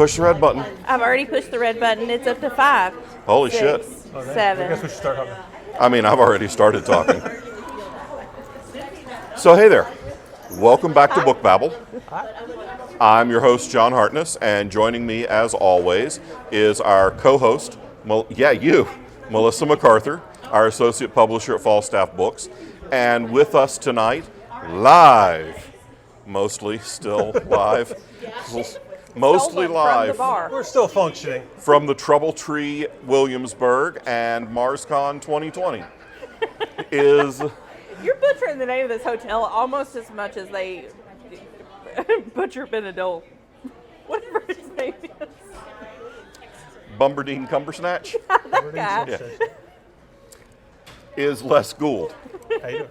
Push the red button. I've already pushed the red button. It's up to 5. Holy 6, shit. 7. I guess we should start talking. I mean, I've already started talking. So, hey there. Welcome back to Book Babble. I'm your host, John Hartness, and joining me, as always, is our co-host, Melissa McArthur, our associate publisher at Falstaff Books. And with us tonight, live, mostly still live, mostly Stolen live, from the bar. We're still functioning. from the Troubletree, Williamsburg, and MarsCon 2020 is... You're butchering the name of this hotel almost as much as they butcher Benadryl. Whatever his name is. Bumberdine Cumbersnatch That guy. Yeah. is Les Gould. How you doing?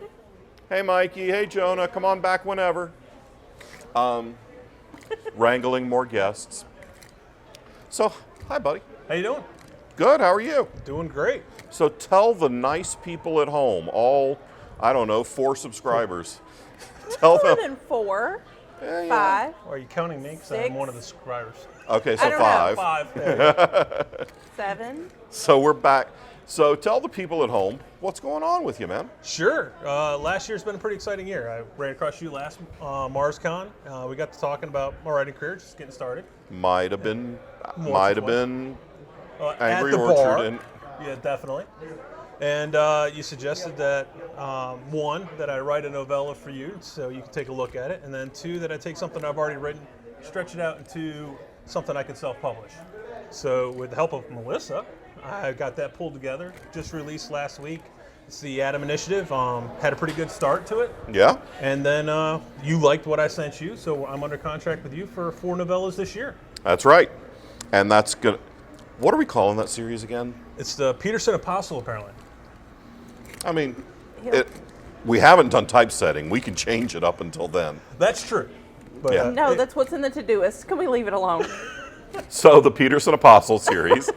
Hey, Mikey. Hey, Jonah. Come on back whenever. Wrangling more guests. So, hi, buddy. How you doing? Good. How are you? Doing great. So tell the nice people at home, all, 4 subscribers. Tell More them. than 4. Yeah. 5. Are you counting me? Because I'm 6. one of the subscribers. Okay, I so don't know. 5. 5. There you go. 7. So we're back. So tell the people at home what's going on with you, man. Sure. Last year's been a pretty exciting year. I ran across you last MarsCon. We got to talking about my writing career, just getting started. Might have been At Angry the Orchard. bar. And Yeah, definitely. And you suggested that, 1, that I write a novella for you so you can take a look at it, and then 2, that I take something I've already written, stretch it out into something I can self-publish. So with the help of Melissa, I got that pulled together, just released last week. It's the Adam Initiative. Had a pretty good start to it. yeah. And then you liked what I sent you, so I'm under contract with you for 4 novellas this year. That's right. And that's good. What are we calling that series again? It's the Peterson Apostle, apparently. I mean, we haven't done typesetting. We can change it up until then. That's true. But, Yeah. No, that's what's in the Todoist. Can we leave it alone? So the Peterson Apostle series.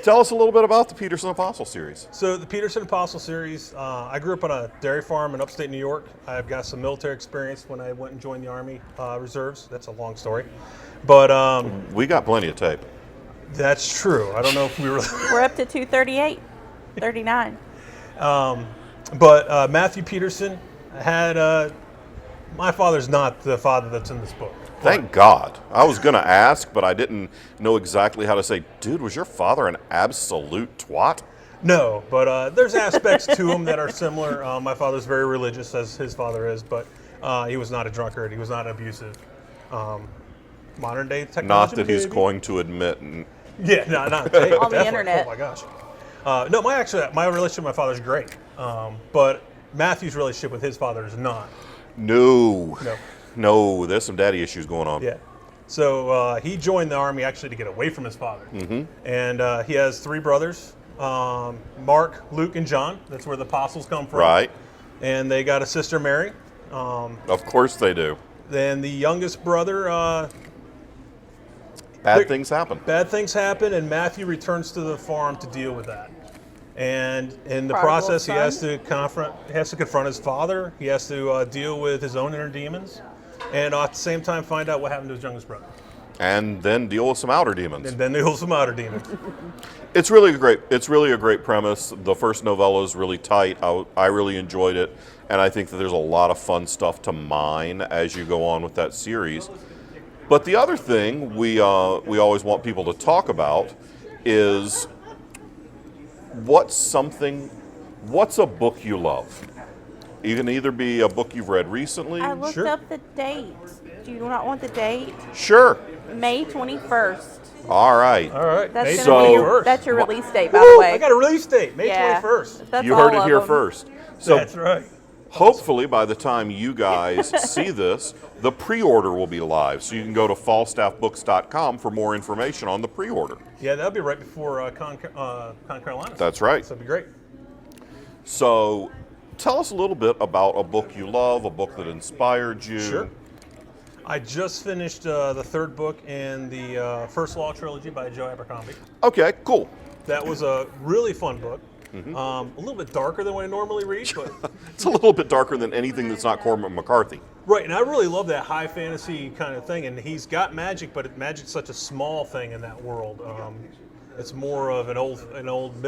Tell us a little bit about the Peterson Apostle series. So the Peterson Apostle series, I grew up on a dairy farm in upstate New York. I've got some military experience when I went and joined the Army Reserves. That's a long story. But We got plenty of tape. that's true. I don't know if we were... We're up to 238, 39. But Matthew Peterson had... my father's not the father that's in this book. Thank God. I was going to ask, but I didn't know exactly how to say, dude, was your father an absolute twat? No, but there's aspects to him that are similar. My father's very religious, as his father is, but he was not a drunkard. He was not abusive. Modern day technology. Not that he's maybe? going to admit. Yeah, not On the definitely. internet. Oh my gosh. No, my relationship with my father is great, but Matthew's relationship with his father is not. No, there's some daddy issues going on. Yeah. So he joined the Army actually to get away from his father. Mm-hmm. And he has 3 brothers, Mark, Luke, and John. That's where the apostles come from. Right. And they got a sister, Mary. Of course they do. Then the youngest brother, Bad things happen. bad things happen, and Matthew returns to the farm to deal with that. And in the Prodigal process, he son. has to confront his father. He has to deal with his own inner demons, and at the same time find out what happened to his youngest brother. And then deal with some outer demons. And then deal with some outer demons. It's really a great premise. The first novella is really tight. I really enjoyed it, and I think that there's a lot of fun stuff to mine as you go on with that series. But the other thing we always want people to talk about is what's a book you love? It can either be a book you've read recently. I looked Sure. up the date. Do you not want the date? Sure. May 21st. All right. All right. That's May gonna So- be your, 21st. that's your release date, by Woo, the way. I got a release date, May Yeah. 21st. That's You heard all it of here them. first. So That's right. hopefully by the time you guys see this, the pre-order will be live. So you can go to falstaffbooks.com for more information on the pre-order. Yeah, that'll be right before Con Carolina. That's right. So that'd be great. So tell us a little bit about a book you love, a book that inspired you. Sure. I just finished the 3rd book in the First Law trilogy by Joe Abercrombie. Okay, cool. That was a really fun book. A little bit darker than what I normally read, but It's a little bit darker than anything that's not Cormac McCarthy. Right, and I really love that high fantasy kind of thing. And he's got magic, but magic's such a small thing in that world. It's more of an old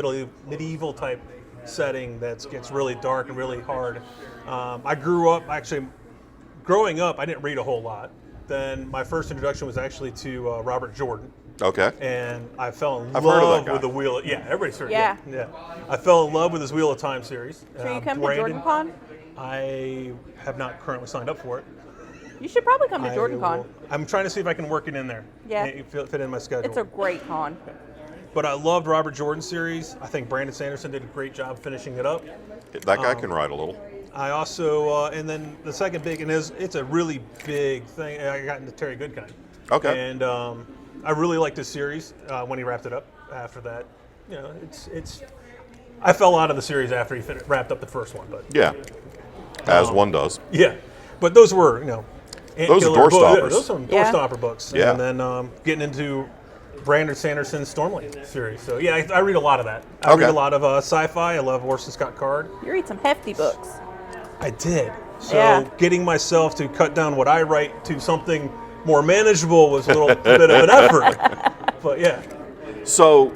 medieval type setting that gets really dark and really hard. I grew up growing up. I didn't read a whole lot. Then my first introduction was actually to Robert Jordan. Okay. And I fell in I've heard of that love guy. with the Wheel. Yeah, everybody's heard. Yeah. Yeah. I fell in love with his Wheel of Time series. So you come to Brandon, JordanCon? I have not currently signed up for it. You should probably come to I JordanCon. will- I'm trying to see if I can work it in there. Yeah. Fit in my schedule. It's a great con. But I loved Robert Jordan's series. I think Brandon Sanderson did a great job finishing it up. That guy can write a little. I also, and then the second big, and it's a really big thing. I got into Terry Goodkind. Okay. And I really liked this series when he wrapped it up. After that, it's. I fell out of the series after he wrapped up the first one, but Yeah. As one does. yeah. But those were, Those are door stoppers. Those are some door Yeah. stopper books. Yeah. And then getting into Brandon Sanderson's Stormlight series. So yeah, I read a lot of that. I Okay. read a lot of sci-fi. I love Orson Scott Card. You read some hefty books. I did. So Yeah. getting myself to cut down what I write to something more manageable was a little bit of an effort. But yeah. So,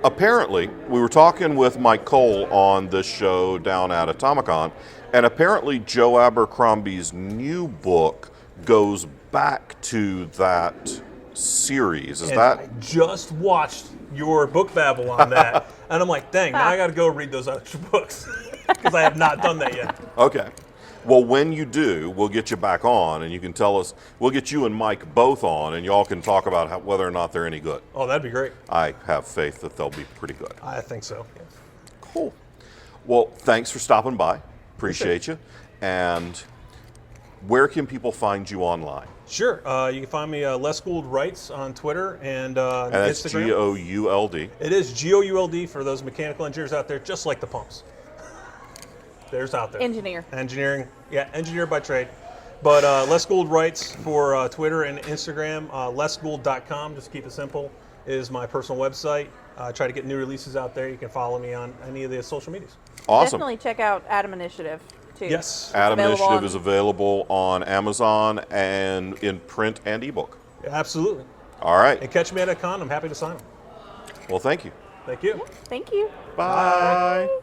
apparently, we were talking with Mike Cole on this show down at Atomicon, and apparently Joe Abercrombie's new book goes back to that series. Is And that? I just watched your book babble on that, and I'm like, dang, now I got to go read those other books because I have not done that yet. Okay. Well, when you do, we'll get you back on, and you can tell us. We'll get you and Mike both on, and y'all can talk about whether or not they're any good. Oh, that'd be great. I have faith that they'll be pretty good. I think so. Yes. Cool. Well, thanks for stopping by. Appreciate you. And where can people find you online? Sure. You can find me Les Gould Writes on Twitter and that's Instagram. Gould. It is Gould for those mechanical engineers out there, just like the pumps. There's out there. Engineering. Yeah, engineer by trade. But Les Gould Writes for Twitter and Instagram. LesGould.com, just keep it simple, is my personal website. I try to get new releases out there. You can follow me on any of the social medias. Awesome. Definitely check out Atom Initiative, too. Yes. Atom available Initiative on- is available on Amazon and in print and ebook. Absolutely. All right. And catch me at a con. I'm happy to sign them. Well, thank you. Thank you. Thank you. Bye. Bye.